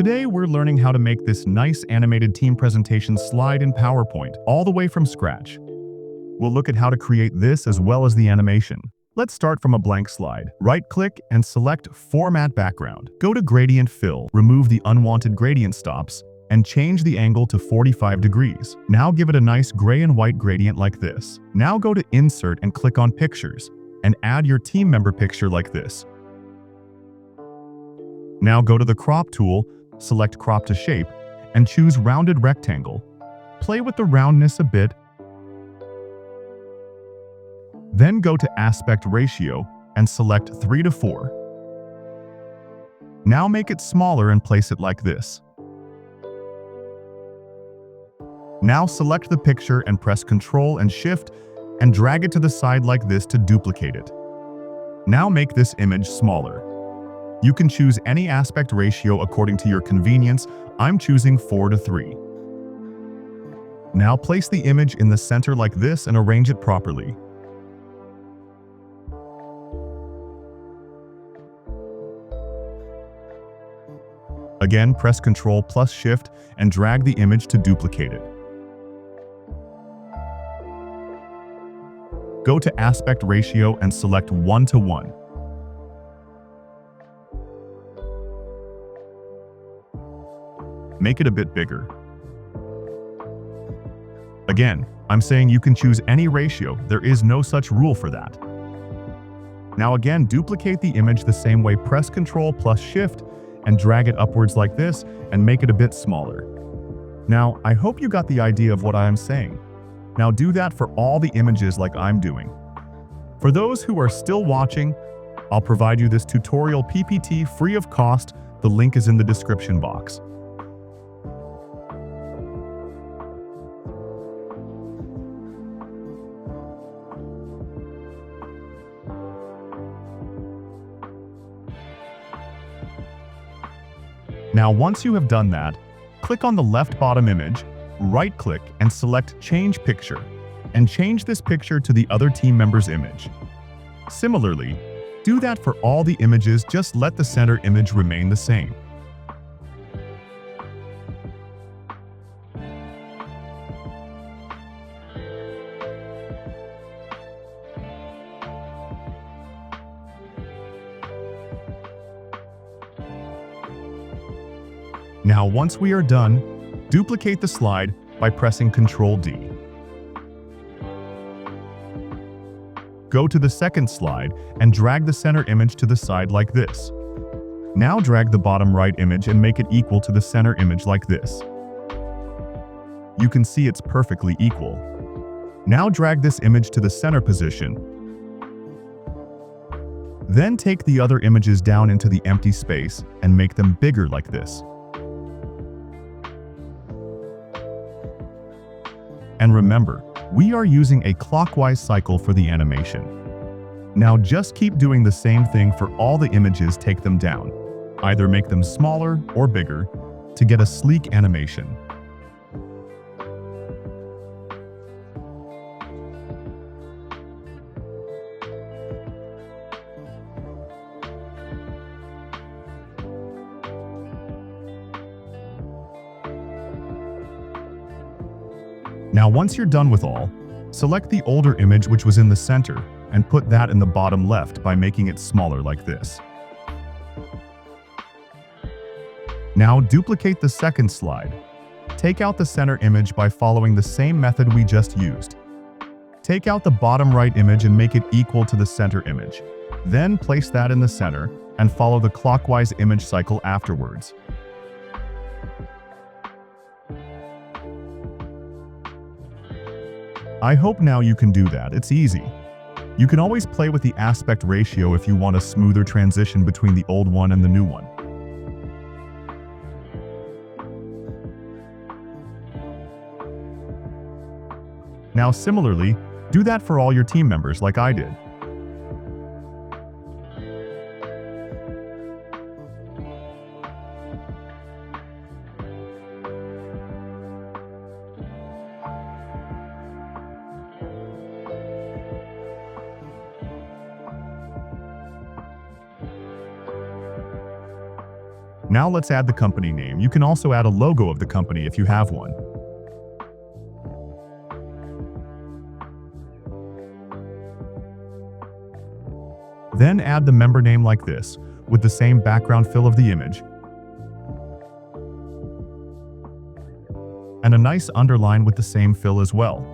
Today, we're learning how to make this nice animated team presentation slide in PowerPoint, all the way from scratch. We'll look at how to create this as well as the animation. Let's start from a blank slide. Right-click and select Format Background. Go to Gradient Fill, remove the unwanted gradient stops, and change the angle to 45 degrees. Now give it a nice gray and white gradient like this. Now go to Insert and click on Pictures, and add your team member picture like this. Now go to the Crop tool, select Crop to Shape, and choose Rounded Rectangle. Play with the roundness a bit. Then go to Aspect Ratio and select 3:4. Now make it smaller and place it like this. Now select the picture and press Ctrl and Shift and drag it to the side like this to duplicate it. Now make this image smaller. You can choose any aspect ratio according to your convenience. I'm choosing 4:3. Now place the image in the center like this and arrange it properly. Again, press Ctrl plus Shift and drag the image to duplicate it. Go to Aspect Ratio and select 1:1. Make it a bit bigger. Again, I'm saying you can choose any ratio. There is no such rule for that. Now again, duplicate the image the same way. Press Ctrl plus Shift and drag it upwards like this and make it a bit smaller. Now, I hope you got the idea of what I am saying. Now do that for all the images like I'm doing. For those who are still watching, I'll provide you this tutorial PPT free of cost. The link is in the description box. Now, once you have done that, click on the left bottom image, right-click and select Change Picture, and change this picture to the other team member's image. Similarly, do that for all the images, just let the center image remain the same. Now, once we are done, duplicate the slide by pressing Ctrl-D. Go to the second slide and drag the center image to the side like this. Now drag the bottom right image and make it equal to the center image like this. You can see it's perfectly equal. Now drag this image to the center position. Then take the other images down into the empty space and make them bigger like this. And remember, we are using a clockwise cycle for the animation. Now just keep doing the same thing for all the images. Take them down. Either make them smaller or bigger to get a sleek animation. Now, once you're done with all, select the older image which was in the center and put that in the bottom left by making it smaller like this. Now duplicate the second slide. Take out the center image by following the same method we just used. Take out the bottom right image and make it equal to the center image. Then place that in the center and follow the clockwise image cycle afterwards. I hope now you can do that. It's easy. You can always play with the aspect ratio if you want a smoother transition between the old one and the new one. Now similarly, do that for all your team members like I did. Now let's add the company name. You can also add a logo of the company if you have one. Then add the member name like this, with the same background fill of the image, and a nice underline with the same fill as well.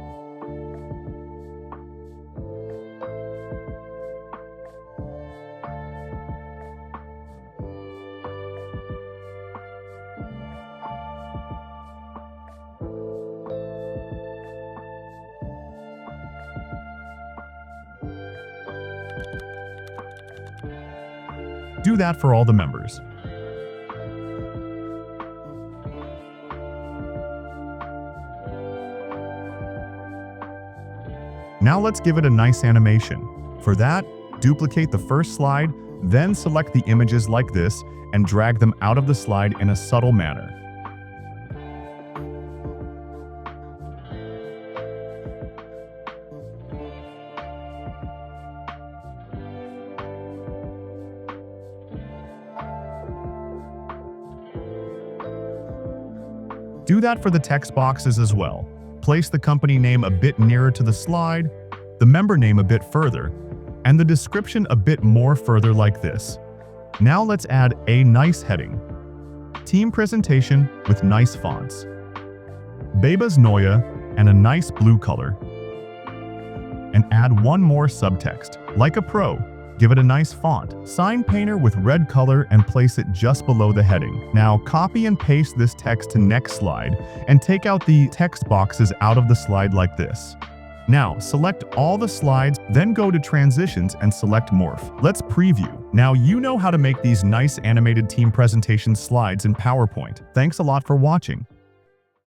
Do that for all the members. Now let's give it a nice animation. For that, duplicate the first slide, then select the images like this and drag them out of the slide in a subtle manner. Do that for the text boxes as well. Place the company name a bit nearer to the slide, the member name a bit further, and the description a bit more further like this. Now let's add a nice heading. Team Presentation with nice fonts. Bebas Neue and a nice blue color. And add one more subtext, like a pro. Give it a nice font. Sign Painter with red color and place it just below the heading. Now copy and paste this text to next slide and take out the text boxes out of the slide like this. Now select all the slides, then go to Transitions and select Morph. Let's preview. Now you know how to make these nice animated team presentation slides in PowerPoint. Thanks a lot for watching.